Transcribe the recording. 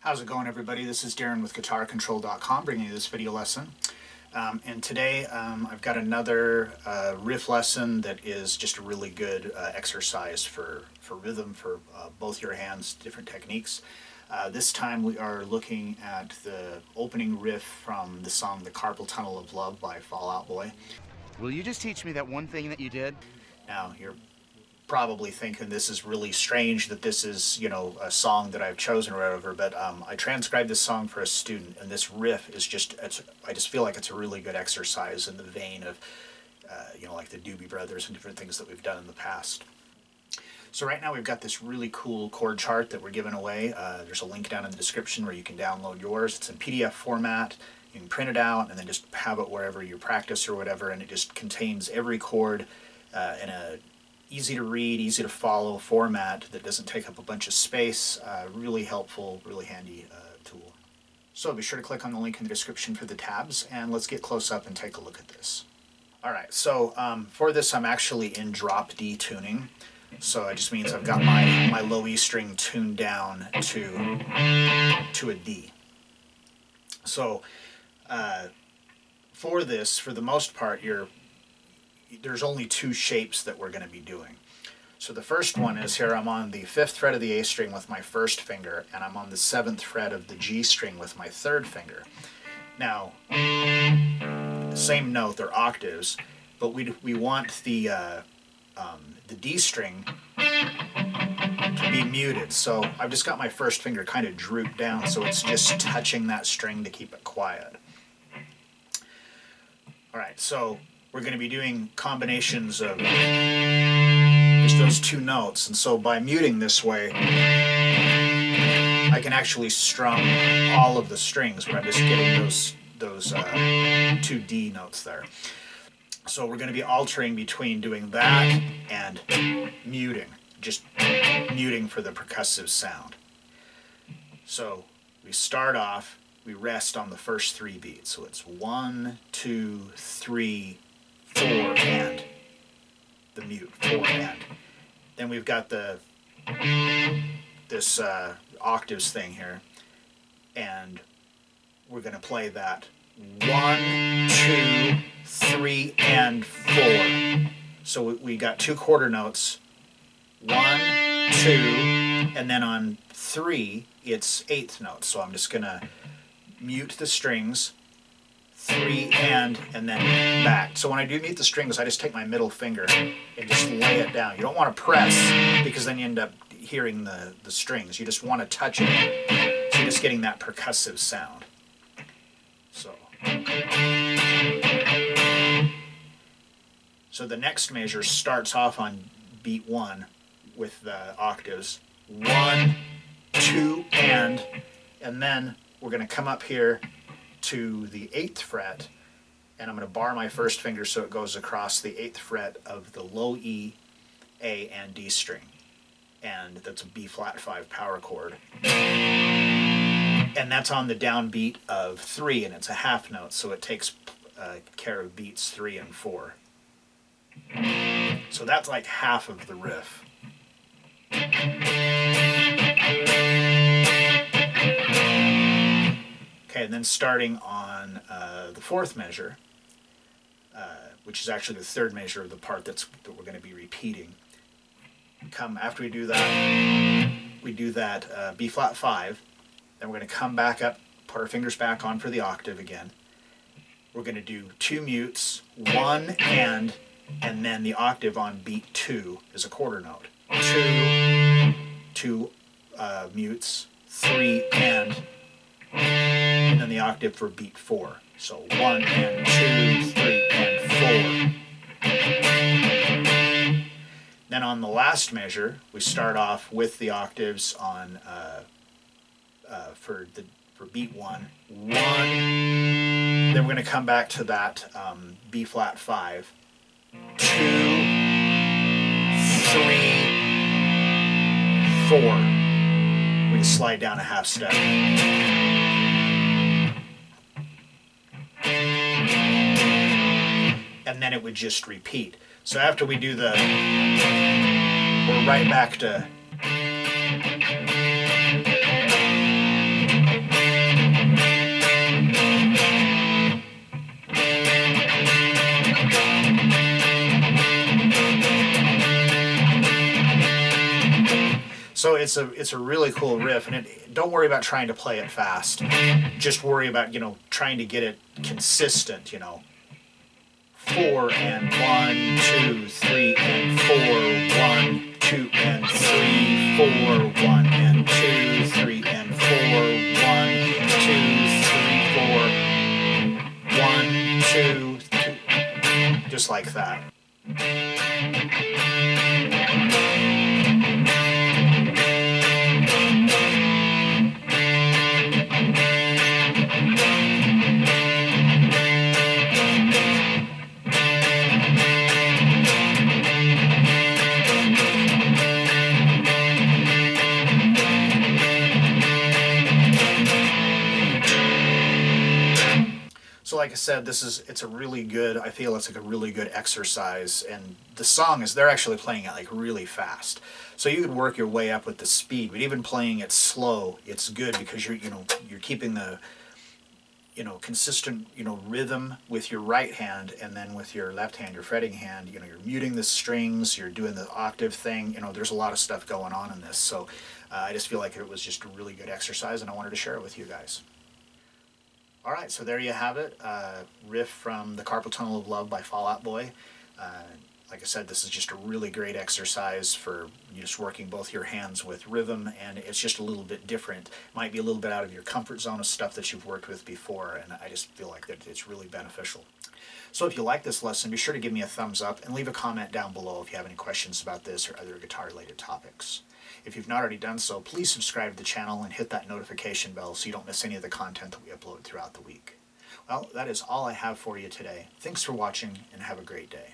How's it going, everybody? This is Darren with GuitarControl.com bringing you this video lesson. And today I've got another riff lesson that is just a really good exercise for rhythm for both your hands, different techniques. This time we are looking at the opening riff from the song The Carpal Tunnel of Love by Fall Out Boy. Will you just teach me that one thing that you did? Now, you're probably thinking this is really strange that this is, a song that I've chosen or whatever, but I transcribed this song for a student, and this riff is I just feel like it's a really good exercise in the vein of, like the Doobie Brothers and different things that we've done in the past. So right now we've got this really cool chord chart that we're giving away. There's a link down in the description where you can download yours. It's in PDF format. You can print it out and then just have it wherever you practice or whatever, and it just contains every chord in a easy to read, easy to follow format that doesn't take up a bunch of space. Really helpful, really handy tool. So be sure to click on the link in the description for the tabs, and let's get close up and take a look at this. Alright, so for this I'm actually in drop D tuning. So it just means I've got my low E string tuned down to a D. So for this, for the most part, there's only two shapes that we're going to be doing. So the first one is here, I'm on the 5th fret of the A string with my first finger, and I'm on the 7th fret of the G string with my third finger. Now, same note, they're octaves, but we want the D string to be muted. So I've just got my first finger kind of drooped down, so it's just touching that string to keep it quiet. Alright, so we're going to be doing combinations of just those two notes, and so by muting this way I can actually strum all of the strings, but I'm just getting those two D notes there. So we're going to be altering between doing that and muting, just muting for the percussive sound. So we start off, we rest on the first 3 beats, so it's 1, 2, 3, 4, and the mute, 4 and. Then we've got this octaves thing here, and we're going to play that 1, 2, 3, and 4. So we got 2 quarter notes, 1, 2, and then on 3 it's 8th notes. So I'm just going to mute the strings, 3 and then back. So when I do mute the strings, I just take my middle finger and just lay it down. You don't want to press, because then you end up hearing the strings. You just want to touch it, so you're just getting that percussive sound. So the next measure starts off on beat 1 with the octaves, 1, 2, and then we're going to come up here to the 8th fret, and I'm going to bar my first finger so it goes across the 8th fret of the low E, A, and D string, and that's a B flat 5 power chord, and that's on the downbeat of 3, and it's a half note, so it takes care of beats 3 and 4. So that's like half of the riff. Okay, and then starting on the 4th measure, which is actually the 3rd measure of the part that we're going to be repeating. After we do that B flat 5, then we're going to come back up, put our fingers back on for the octave again. We're going to do 2 mutes, 1 and then the octave on beat 2 is a quarter note. 2 mutes, 3 and then the octave for beat 4. So 1 and 2, 3 and 4. Then on the last measure, we start off with the octaves on for beat 1. Then we're going to come back to that B flat 5. 2, 3, 4. We can slide down a half step. And then it would just repeat. So after we do we're right back to So it's a really cool riff, and don't worry about trying to play it fast. Just worry about trying to get it consistent. 4 and 1 2 and 3 and 4 1 2 3 4 1 2 3 just like that. So like I said, it's a really good, I feel it's like a really good exercise, and the song is, they're actually playing it like really fast. So you could work your way up with the speed, but even playing it slow, it's good because you're keeping the consistent rhythm with your right hand, and then with your left hand, your fretting hand, you're muting the strings, you're doing the octave thing. There's a lot of stuff going on in this. So I just feel like it was just a really good exercise, and I wanted to share it with you guys. All right, so there you have it. Riff from the Carpal Tunnel of Love by Fall Out Boy. Like I said, this is just a really great exercise for just working both your hands with rhythm, and it's just a little bit different. Might be a little bit out of your comfort zone of stuff that you've worked with before, and I just feel like that it's really beneficial. So if you like this lesson, be sure to give me a thumbs up and leave a comment down below if you have any questions about this or other guitar-related topics. If you've not already done so, please subscribe to the channel and hit that notification bell so you don't miss any of the content that we upload throughout the week. Well, that is all I have for you today. Thanks for watching, and have a great day.